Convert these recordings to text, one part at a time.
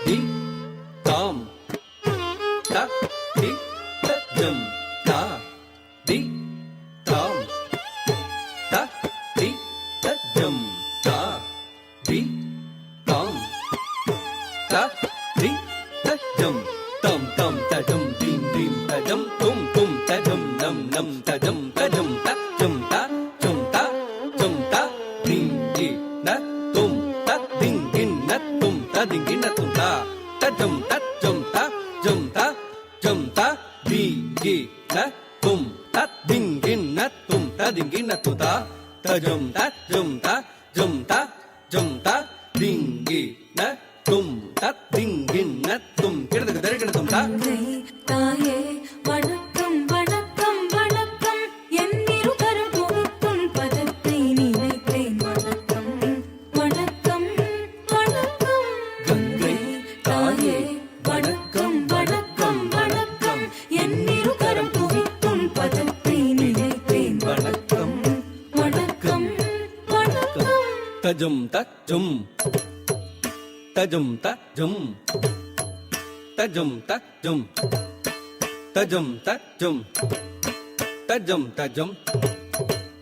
தி தாம் த தி த ஜம் தா தி தாம் த தி த ஜம் தா தி தாம் த தி த ஜம் தம் தம் த ஜம் தீம் தீம் த ஜம் தும் தும் த ஜம் நம் நம் த ஜம் த ஜம் த ஜம் த ஜம் த ஜம் த தீம் தி ந தும் த திங் கின் ந தும் த திங் கின் ந தும் த த ஜம் த ஜம் த ஜம் த ஜம் த தி கி ந தும் த திங் கின் ந தும் த திங் கின் ந தும் த த ஜம் த ஜம் த ஜம் த ஜம் த திங் கி ந தும் த திங் கின் ந தும் கிடதுக்கு தரிக்கிட தும் த தாயே வணக்கம் வணக்கம் வணக்கம் என் இருகரம் துணிக்கும் பதத்தை நினைத்தேன் வணக்கம் வணக்கம் வணக்கம் கங்கை தாயே வணக்கம் வணக்கம் வணக்கம் என் இருகரம் துணிக்கும் பதத்தை நினைத்தேன் வணக்கம் வணக்கம் வணக்கம் தஜம் தஜம் தஜம் தஜம் தஜம் தஜம் தஜம் தஜம் தஜம் தஜம்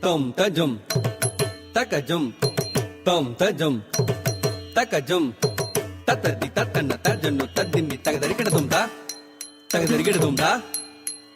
தம் தஜம் தகஜம் தம் தஜம் தகஜம் தத்ததி தத்தன தஜன்னு தத்திமி தகதரிக்கிடதும் தா தகதரிக்கிடதும் தா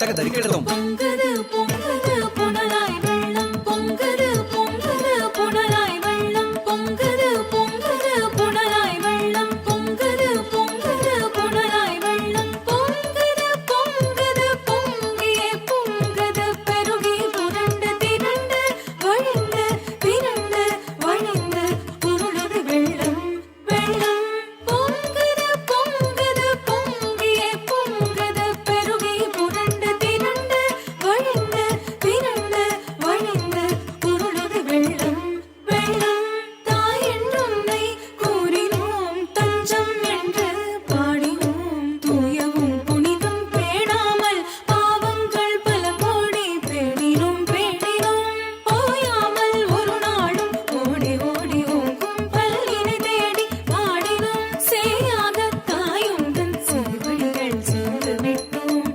தகதரிக்கிடதும் பொங்குது பொங்குது புனலாய் வெள்ளம் பொங்குது பொங்குது புனலாய் வெள்ளம் பொங்குது பொங்குது புனலாய் வெள்ளம் பொங்குது பொங்குது புனலாய் வெள்ளம் பொங்குது பொங்குது பொங்கியே பொங்குது பெருகி புரண்டு திரண்டு வழிந்து விரண்டு வழிந்து உருளுது வெள்ளம் வெள்ளம் பொங்குது பொங்குது பொங்கியே பொங்குது பெருகி புரண்டு திரண்டு வழிந்து விரண்டு வழிந்து உருளுது வெள்ளம் வெள்ளம் தாய் என்றுன்னை கூறினோம் தஞ்சம் என்று பாடினோம் தூயவும் புனிதம் பேடாமல் பாவங்கள் பல கோடி பேடினோம் பேடினோம் ஓயாமல் ஒரு நாளும் ஓடி ஓடி ஓங்கும் பல்லினை தேடி பாடினோம் சேயாக தாயுந்தன் சேவைகள் செய்து விட்டோம்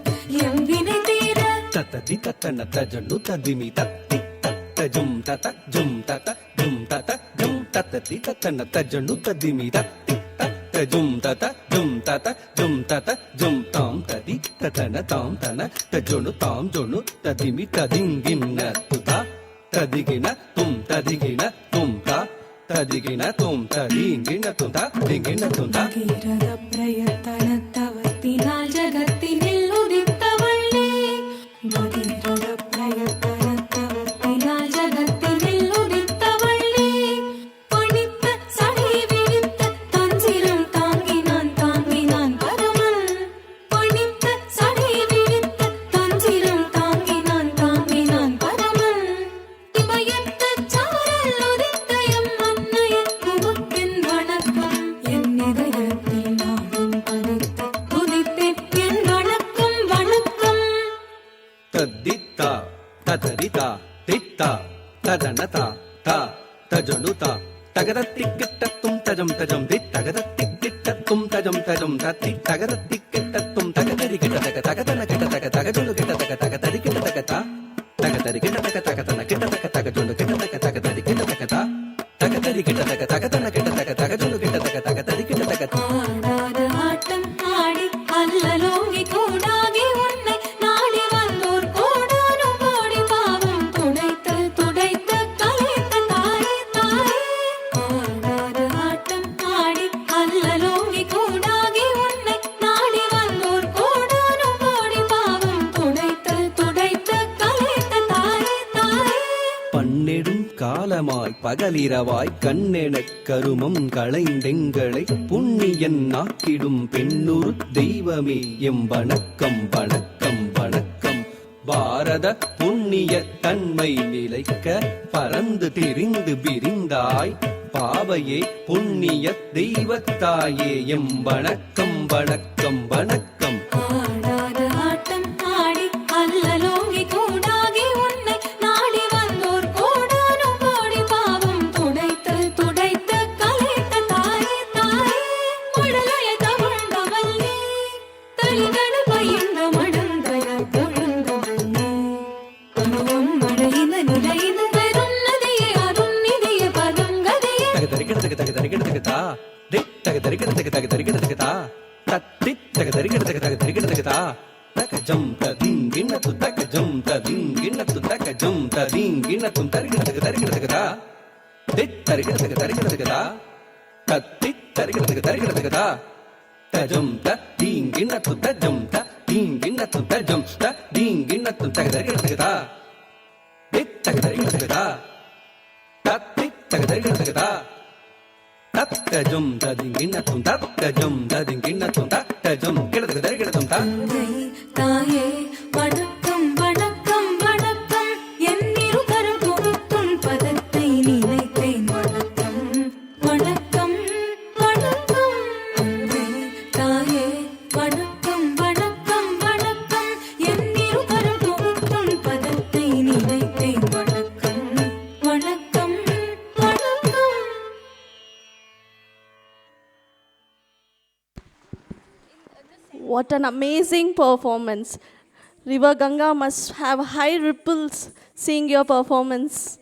எம்பினை தீர தத்ததி தத்தன தஜன்னு ததிமி தத்தி தத்தஜும் தத ஜும் தத ஜும் தத ஜும் தத்ததி தத்தன தஜன்னு ததிமி தத்தி தத்தஜும் தத ஜும் தத ஜும் தத ஜும் தாம் ததி தத்தன தாம் தன தஜொனு தாம் ஜொனு ததிமி ததிங்கின்ன துதா ததிகின தும் ததிகின தும் தா ததிகின தும் ததிங்கின தும் தா திங்கின தும் தா பகீரத பிரயத்தனத்தவத்தினால் ஜகத்தினில் உதித்தவள்ளே பகீரத பிரயத்தனத்தவத்தினால் ஜகத்தினில் உதித்தவள்ளே பணித்த சடை விரித்த தஞ்சிரம் தாங்கினான் தாங்கினான் பரமன் பணித்த சடை விரித்த தஞ்சிரம் தாங்கினான் தாங்கினான் பரமன் இமயத்து சாரல் உதித்த எம் அன்னைய உமக்கின் வணக்கம் என் இதயத்தில் நானும் படைத்த உதித்தேன் என் வணக்கம் வணக்கம் தத்தித்தா ததரிதா தித்தா ததனதா தா தஜனுதா தகதத்திக்கிட்டத்தும் தஜம் தஜம் தி தகதத்திக்கிட்டத்தும் தஜம் தஜம் தத்தி தகதத்திக்கிட்டத்தும் தகதரி கிட்ட தக தகதன கிட்ட தக தகஜொலு கிட்ட தக தகதரி கிட்ட தக தா தகதரி கிட்ட தக தகதன கிட்ட தக தகஜொலு கிட்ட தக தகதரி கிட்ட தக தா தகதரி கிட்ட தக தகதன கிட்ட தக தகஜொலு கிட்ட தக தகதரி கிட்ட தக தா ஆடாத ஆட்டம் ஆடி அல்லலோங்கி கூடாகி உன்னை நாடி வந்தோர் கோடானும் கோடி பாவம் துடைத்து துடைத்து கலைத்த தாயே தாயே ஆடாத ஆட்டம் ஆடி அல்லலோங்கி கூடாகி உன்னை நாடி வந்தோர் கோடானும் கோடி பாவம் துடைத்து துடைத்து கலைத்த தாயே தாயே பன்னெடும் காலமாய் பகலிரவாய் கண்ணெனக் கருமம் களைந்தெங்களை புண்ணியன் நாக்கிடும் பெண்ணுரு தெய்வமே எம் வணக்கம் வணக்கம் வணக்கம் பாரத புண்ணிய தன்மை நிலைக்க பறந்து திரிந்து விரிந்தாய் பாவையே புண்ணிய தெய்வத்தாயே எம் வணக்கம் வணக்கம் வணக்கம் ஆடாத ஆட்டம் ஆடி அல்லலோங்கி கூடாகி உன்னை நாடி வந்தோர் கோடானும் கோடி பாவம் துடைத்து துடைத்து கலைத்த தாயே தாயே உடலைய தமிழ் தக தரிக்கிடத்துக்கு தக தரிக்கிடத்துக்கு தா தத்தி தக தரிக்கிடத்துக்கு தக தரிக்கிடத்துக்கு தா தக ஜம் ததிங்கிண்ணத்து தக ஜம் ததிங்கிண்ணத்து தக ஜம் ததிங்கிண்ணத்தும் தரிக்கிடத்துக்கு தரிக்கிடத்துக்கு தா தித் தரிக்கிடத்துக்கு தரிக்கிடத்துக்கு தா தத்தி தரிக்கிடத்துக்கு தரிக்கிடத்துக்கு தா தஜம் தீங்கிண்ணத்து தஜம் தீங்கிண்ணத்து தஜம் தீங்கிண்ணத்து தக தரிக்கிடத்துக்கு தா தித் தக தரிக்கிடத்துக்கு தா தத்தி தக தரிக்கிடத்துக்கு தா தத்தஜம் ததிங்கிண்ணத்தும் தத்தஜம் ததிங்கிண்ணத்தும் தத்தஜம் கிடத்துக்கு தரிக்கிடத்தும் தா தாயே வணக்கம் வணக்கம் வணக்கம் என் இருகரம் தொடுத்தும் பதத்தை நினைத்தேன் வணக்கம் வணக்கம் வணக்கம் தாயே வணக்கம் வணக்கம் வணக்கம் என் இருகரம் தொடுத்தும் பதத்தை நினைத்தேன் வணக்கம் வணக்கம் வணக்கம். What an amazing performance. River Ganga must have high ripples seeing your performance.